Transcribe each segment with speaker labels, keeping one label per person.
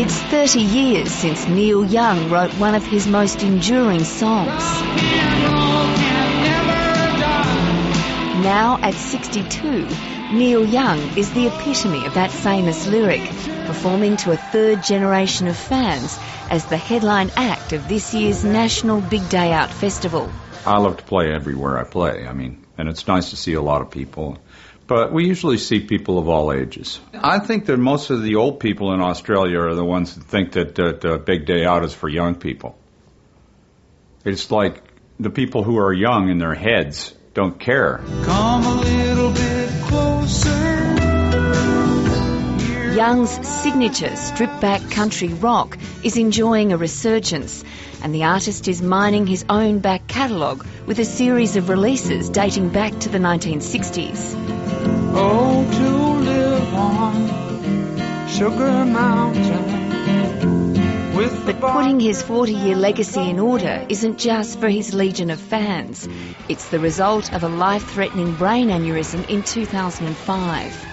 Speaker 1: It's 30 years since Neil Young wrote one of his most enduring songs. Now at 62, Neil Young is the epitome of that famous lyric, performing to a third generation of fans as the headline act of this year's National Big Day Out Festival.
Speaker 2: I love to play everywhere I play, and it's nice to see a lot of people. But we usually see people of all ages. I think that most of the old people in Australia are the ones that think that Big Day Out is for young people. It's like the people who are young in their heads don't care.
Speaker 3: Come a little bit closer.
Speaker 1: Young's signature stripped-back country rock is enjoying a resurgence, and the artist is mining his own back catalogue with a series of releases dating back to the 1960s.
Speaker 3: Oh, to live on Sugar Mountain.
Speaker 1: But putting his 40-year legacy in order isn't just for his legion of fans. It's the result of a life-threatening brain aneurysm in 2005.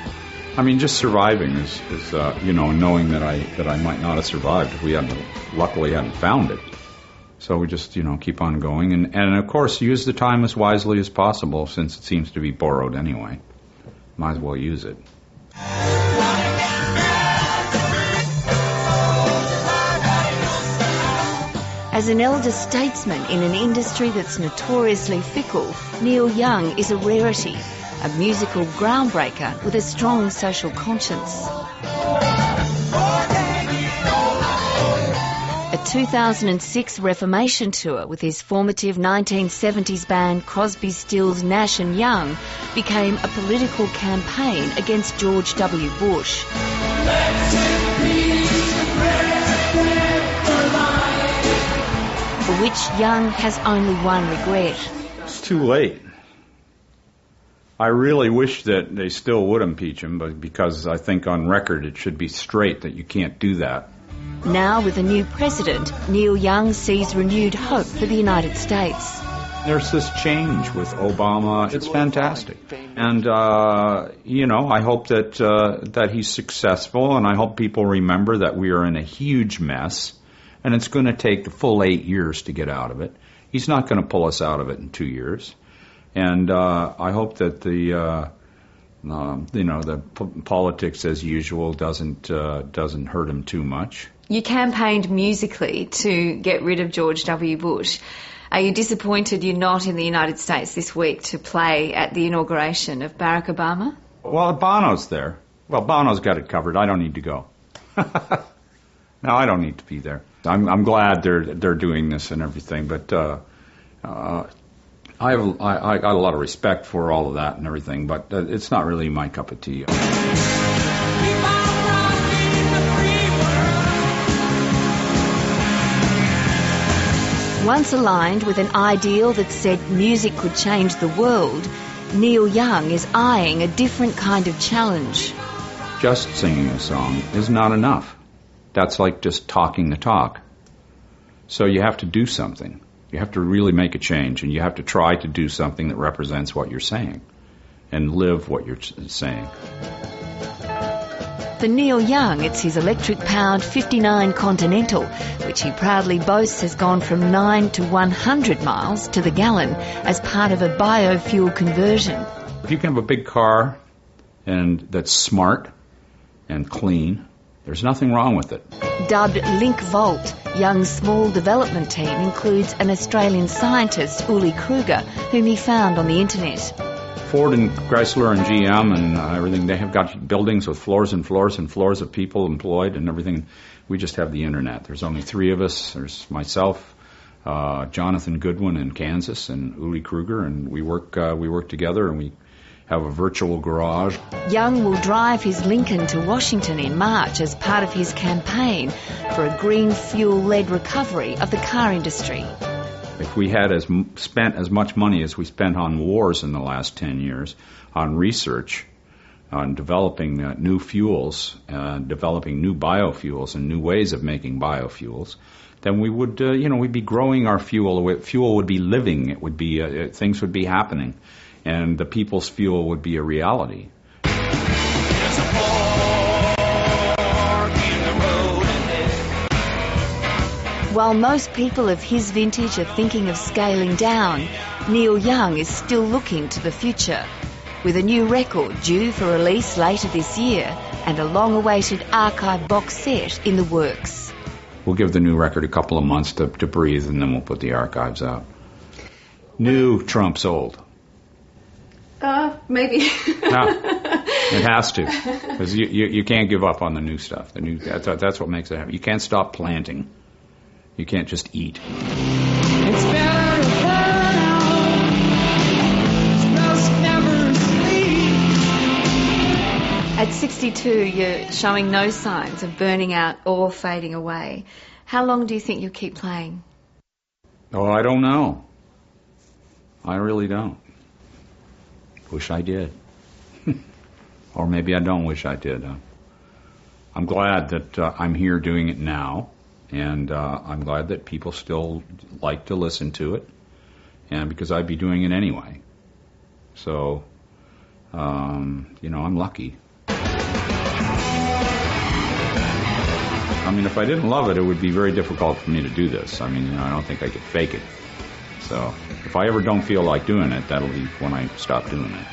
Speaker 2: Just surviving is knowing that I might not have survived if we luckily hadn't found it. So we just, keep on going and of course use the time as wisely as possible since it seems to be borrowed anyway. Might as well use it.
Speaker 1: As an elder statesman in an industry that's notoriously fickle, Neil Young is a rarity, a musical groundbreaker with a strong social conscience. A 2006 Reformation tour with his formative 1970s band Crosby, Stills, Nash and Young became a political campaign against George W. Bush. For which Young has only one regret.
Speaker 2: It's too late. I really wish that they still would impeach him, but because I think on record it should be straight that you can't do that.
Speaker 1: Now with a new president, Neil Young sees renewed hope for the United States.
Speaker 2: There's this change with Obama. It's fantastic. And, I hope that he's successful, and I hope people remember that we are in a huge mess, and it's going to take the full 8 years to get out of it. He's not going to pull us out of it in 2 years. And I hope that the politics as usual doesn't hurt him too much.
Speaker 4: You campaigned musically to get rid of George W. Bush. Are you disappointed you're not in the United States this week to play at the inauguration of Barack Obama?
Speaker 2: Well, Bono's there. Well, Bono's got it covered. I don't need to go. No, I don't need to be there. I'm glad they're doing this and everything, but I got a lot of respect for all of that and everything, but it's not really my cup of tea.
Speaker 1: Once aligned with an ideal that said music could change the world, Neil Young is eyeing a different kind of challenge.
Speaker 2: Just singing a song is not enough. That's like just talking the talk. So you have to do something. You have to really make a change, and you have to try to do something that represents what you're saying and live what you're saying.
Speaker 1: For Neil Young, it's his electric-powered 59 Continental, which he proudly boasts has gone from 9 to 100 miles to the gallon as part of a biofuel conversion.
Speaker 2: If you can have a big car and that's smart and clean, there's nothing wrong with it.
Speaker 1: Dubbed LincVolt, Young's small development team includes an Australian scientist, Uli Kruger, whom he found on the internet.
Speaker 2: Ford and Chrysler and GM and everything, they have got buildings with floors and floors and floors of people employed and everything. We just have the internet. There's only 3 of us. There's myself, Jonathan Goodwin in Kansas, and Uli Kruger, and we work together, and we have a virtual garage.
Speaker 1: Young will drive his Lincoln to Washington in March as part of his campaign for a green fuel-led recovery of the car industry.
Speaker 2: If we had spent as much money as we spent on wars in the last 10 years, on research, on developing new fuels, developing new biofuels and new ways of making biofuels, then we would, we'd be growing our fuel. Fuel would be living. It would be things would be happening, and the people's fuel would be a reality.
Speaker 1: While most people of his vintage are thinking of scaling down, Neil Young is still looking to the future. With a new record due for release later this year and a long-awaited archive box set in the works.
Speaker 2: We'll give the new record a couple of months to breathe, and then we'll put the archives out. New trumps old.
Speaker 4: Maybe.
Speaker 2: No, it has to, because you can't give up on the new stuff. That's what makes it happen. You can't stop planting. You can't just eat.
Speaker 3: It's better to burn out. It's best never sleep.
Speaker 4: At 62, you're showing no signs of burning out or fading away. How long do you think you'll keep playing?
Speaker 2: Oh, I don't know. I really don't. Wish I did. Or maybe I don't wish I did. I'm glad that I'm here doing it now, and I'm glad that people still like to listen to it, and because I'd be doing it anyway. So, I'm lucky. I mean, if I didn't love it, it would be very difficult for me to do this. I mean, I don't think I could fake it. So if I ever don't feel like doing it, that'll be when I stop doing it.